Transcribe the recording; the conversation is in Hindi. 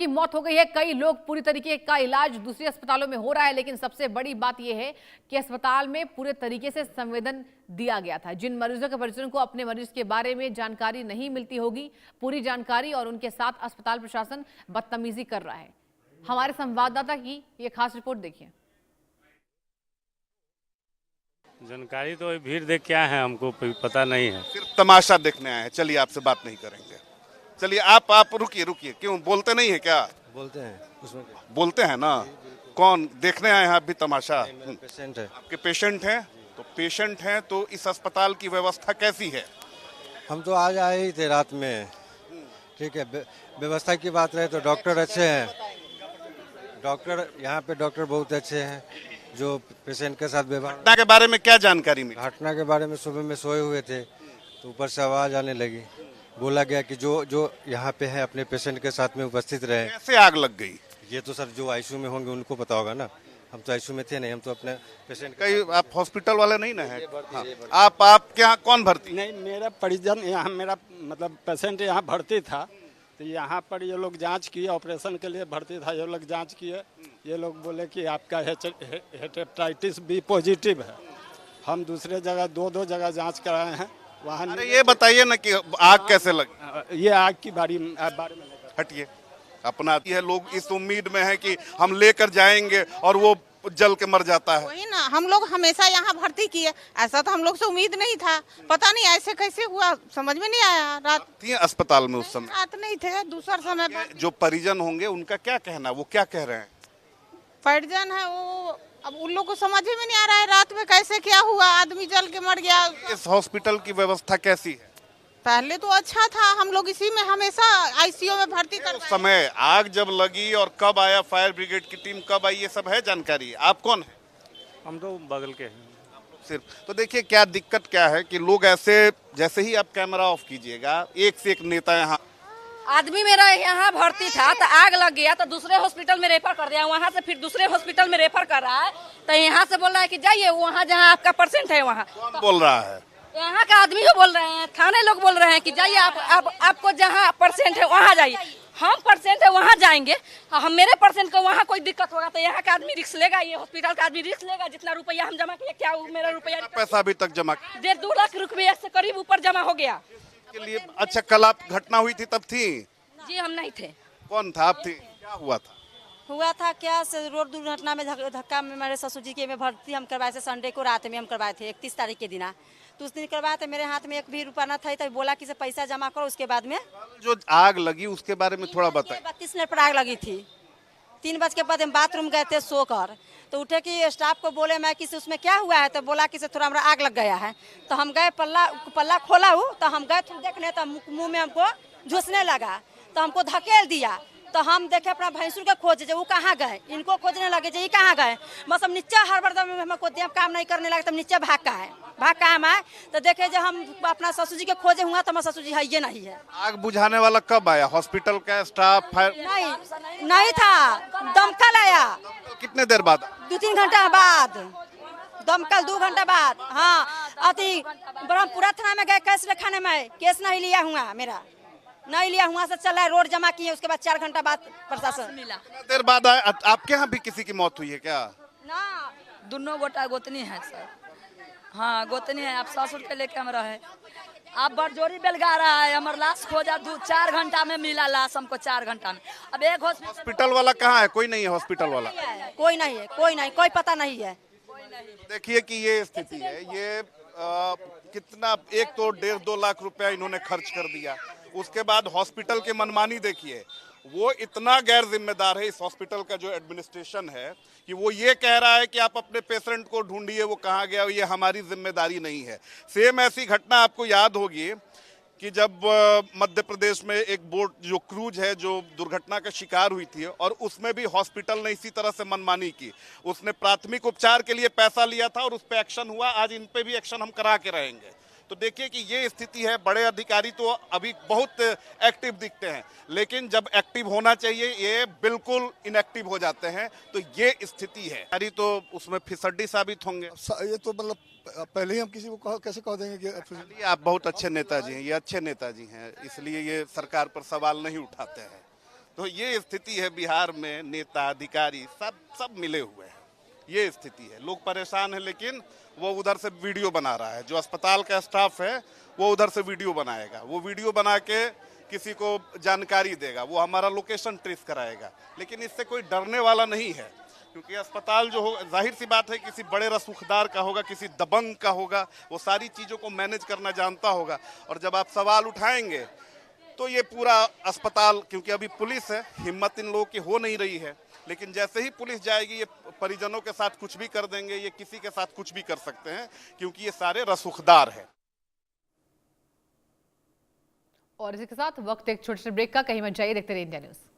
की मौत हो गई है। कई लोग पूरी तरीके का इलाज दूसरे अस्पतालों में हो रहा है, लेकिन सबसे बड़ी बात यह है कि अस्पताल में पूरे तरीके से संवेदन दिया गया था। जिन मरीजों के परिजनों को अपने मरीज के बारे में जानकारी नहीं मिलती होगी, पूरी जानकारी और उनके साथ अस्पताल प्रशासन बदतमीजी कर रहा है। हमारे संवाददाता की ये खास रिपोर्ट देखिए। जानकारी तो भीड़ देख के आए हैं, हमको पता नहीं है। सिर्फ तमाशा देखने आए हैं। चलिए आपसे बात नहीं करेंगे। चलिए आप रुकिए रुकिए। क्यों बोलते नहीं है क्या? बोलते हैं उसमें बोलते हैं ना। कौन देखने आए हैं आप भी तमाशा? पेशेंट है। आपके पेशेंट हैं? तो पेशेंट हैं तो इस अस्पताल की व्यवस्था कैसी है? हम तो आज आए ही थे रात में। ठीक है, व्यवस्था की बात रहे तो डॉक्टर अच्छे हैं। डॉक्टर यहाँ पे डॉक्टर बहुत अच्छे हैं जो पेशेंट के साथ व्यवहार। घटना के बारे में क्या जानकारी मिली? घटना के बारे में सुबह में सोए हुए थे तो ऊपर से आवाज आने लगी। बोला गया कि जो यहाँ पे है अपने पेशेंट के साथ में उपस्थित रहे। कैसे आग लग गई? ये तो सर जो आईसीयू में होंगे उनको पता होगा ना। हम तो आईसीयू में थे नहीं, हम तो अपने पेशेंट कई आप हॉस्पिटल वाले नहीं ना है? हाँ। आप क्या कौन भर्ती? नहीं, मेरा परिजन यहाँ, मेरा मतलब पेशेंट यहाँ भर्ती था तो यहाँ पर ये लोग जांच किए, ऑपरेशन के लिए भर्ती था। ये लोग जांच किए, ये लोग बोले कि आपका हेपेटाइटिस बी पॉजिटिव है। हम दूसरे जगह दो जगह जांच कराए हैं वहाँ। अरे ये बताइए ना कि आग कैसे लगी? ये आग की बारे में हटिए। अपना है, लोग इस उम्मीद में है कि हम लेकर जाएंगे और वो जल के मर जाता है। वही ना, हम लोग हमेशा यहाँ भर्ती किए, ऐसा तो हम लोग से उम्मीद नहीं था। पता नहीं ऐसे कैसे हुआ, समझ में नहीं आया। रात थी अस्पताल में उस समय? रात नहीं थे, दूसरा समय पर। जो परिजन होंगे उनका क्या कहना, वो क्या कह रहे हैं? परिजन है वो, अब उन लोग को समझ में नहीं आ रहा है रात में कैसे क्या हुआ, आदमी जल के मर गया। इस हॉस्पिटल की व्यवस्था कैसी है? पहले तो अच्छा था, हम लोग इसी में हमेशा आईसीयू में भर्ती कर। उस समय आग जब लगी और कब आया फायर ब्रिगेड की टीम, कब आई, ये सब है जानकारी? आप कौन है? हम तो बगल के हैं। सिर्फ तो देखिए क्या दिक्कत क्या है कि लोग ऐसे, जैसे ही आप कैमरा ऑफ कीजिएगा, एक से एक नेता यहाँ। आदमी मेरा यहाँ भर्ती था तो आग लग गया तो दूसरे हॉस्पिटल में रेफर कर दिया, वहाँ से फिर दूसरे हॉस्पिटल में रेफर कर रहा है तो यहाँ से बोल रहा है कि जाइए वहाँ जहाँ आपका पेशेंट है वहाँ। कौन बोल रहा है? यहाँ का आदमी ही बोल रहे हैं, थाने लोग बोल रहे हैं कि जाइए आपको जहाँ पेशेंट है वहाँ जाइए। हम पेशेंट है वहाँ जाएंगे, हम मेरे पेशेंट को वहाँ कोई दिक्कत होगा तो यहाँ का आदमी रिस्क लेगा, ये हॉस्पिटल का आदमी रिस्क लेगा। जितना रुपया हम जमा किया, क्या मेरा रुपया पैसा अभी तक जमा? 1.5-2 लाख रुपया से करीब ऊपर जमा हो गया के लिए। अच्छा, कल आप घटना हुई थी तब थी? जी हम नहीं थे। कौन था? आप थी? क्या हुआ था? हुआ था क्या से रोड दुर्घटना में धक्का में मेरे ससुर जी के में भर्ती हम करवाए थे। संडे को रात में हम करवाए थे 31 तारीख के दिन। तो उस दिन करवाए थे, मेरे हाथ में एक भी रुपया न था तो बोला कि से पैसा जमा करो। उसके बाद में जो आग लगी उसके बारे में थोड़ा बताइए। 32 मिनट पर आग लगी थी। 3 बज के बाद हम बाथरूम गए थे सोकर, तो उठे कि स्टाफ को बोले मैं किसी उसमें क्या हुआ है, तो बोला कि से थोड़ा हमारा आग लग गया है। तो हम गए, पल्ला खोला हूँ तो हम गए देखने, तो मुंह में हमको झुसने लगा तो हमको धकेल दिया। तो हम देखे अपना भैंसुर के खोजे जो वो कहाँ गए, इनको खोजने लगे जो ये कहाँ गए। बस हम नीचे हड़बड़ में हमको काम नहीं करने लगे, तब नीचे भाग का हम आए तो देखे जो हम अपना ससुर जी के खोजे हुआ तो हमारा ससुर जी है ये नहीं है। आग बुझाने वाला कब आया? हॉस्पिटल का स्टाफ? नहीं था, दमकल आया। कितने देर बाद? 2-3 घंटा बाद दमकल, 2 घंटा बाद। हाँ, अति ब्रह्मपुरा थाना में गए केस लिखाने में, केस नहीं लिया हुआ, मेरा नहीं लिया हुआ से चला रोड जमा किए। उसके बाद 4 घंटा बाद प्रशासन मिला। देर बाद आया। आपके यहाँ भी किसी की मौत हुई है क्या? ना, दोनों गोटा गोतनी है सर। हाँ गोतनी है। आप ससुर के लेके हम रहे, आप बरजोरी बेलगा रहा है, हमारे लाश खोजा 4 घंटा में मिला लाश हमको, 4 घंटा में। अब एक हॉस्पिटल वाला कहाँ है? कोई नहीं है हॉस्पिटल वाला? कोई नहीं है, कोई पता नहीं है। देखिए कि ये स्थिति है। ये कितना, एक तो 1.5-2 लाख रुपया इन्होंने खर्च कर दिया। उसके बाद हॉस्पिटल की मनमानी देखिए। वो इतना गैर जिम्मेदार है इस हॉस्पिटल का जो एडमिनिस्ट्रेशन है कि वो ये कह रहा है कि आप अपने पेशेंट को ढूंढिए, वो कहाँ गया, ये हमारी जिम्मेदारी नहीं है। सेम ऐसी घटना आपको याद होगी कि जब मध्य प्रदेश में एक बोट जो क्रूज है जो दुर्घटना का शिकार हुई थी और उसमें भी हॉस्पिटल ने इसी तरह से मनमानी की। उसने प्राथमिक उपचार के लिए पैसा लिया था और उस पर एक्शन हुआ। आज इन पे भी एक्शन हम करा के रहेंगे। तो देखिए कि ये स्थिति है। बड़े अधिकारी तो अभी बहुत एक्टिव दिखते हैं, लेकिन जब एक्टिव होना चाहिए ये बिल्कुल इनएक्टिव हो जाते हैं। तो ये स्थिति है। अरे तो उसमें फिसड्डी साबित होंगे। ये तो मतलब पहले ही हम किसी को कैसे कह देंगे कि आप बहुत अच्छे नेताजी हैं, ये अच्छे नेताजी हैं, इसलिए ये सरकार पर सवाल नहीं उठाते हैं। तो ये स्थिति है बिहार में, नेता अधिकारी सब मिले हुए हैं, ये स्थिति है। लोग परेशान हैं, लेकिन वो उधर से वीडियो बना रहा है। जो अस्पताल का स्टाफ है वो उधर से वीडियो बनाएगा, वो वीडियो बना के किसी को जानकारी देगा, वो हमारा लोकेशन ट्रेस कराएगा। लेकिन इससे कोई डरने वाला नहीं है, क्योंकि अस्पताल जो हो, जाहिर सी बात है किसी बड़े रसूखदार का होगा, किसी दबंग का होगा, वो सारी चीज़ों को मैनेज करना जानता होगा। और जब आप सवाल उठाएंगे तो ये पूरा अस्पताल, क्योंकि अभी पुलिस है, हिम्मत इन लोगों की हो नहीं रही है, लेकिन जैसे ही पुलिस जाएगी ये परिजनों के साथ कुछ भी कर देंगे, ये किसी के साथ कुछ भी कर सकते हैं, क्योंकि ये सारे रसूखदार हैं। और इसी के साथ वक्त एक छोटे से ब्रेक का, कहीं मत जाइए, देखते रहिए इंडिया न्यूज़।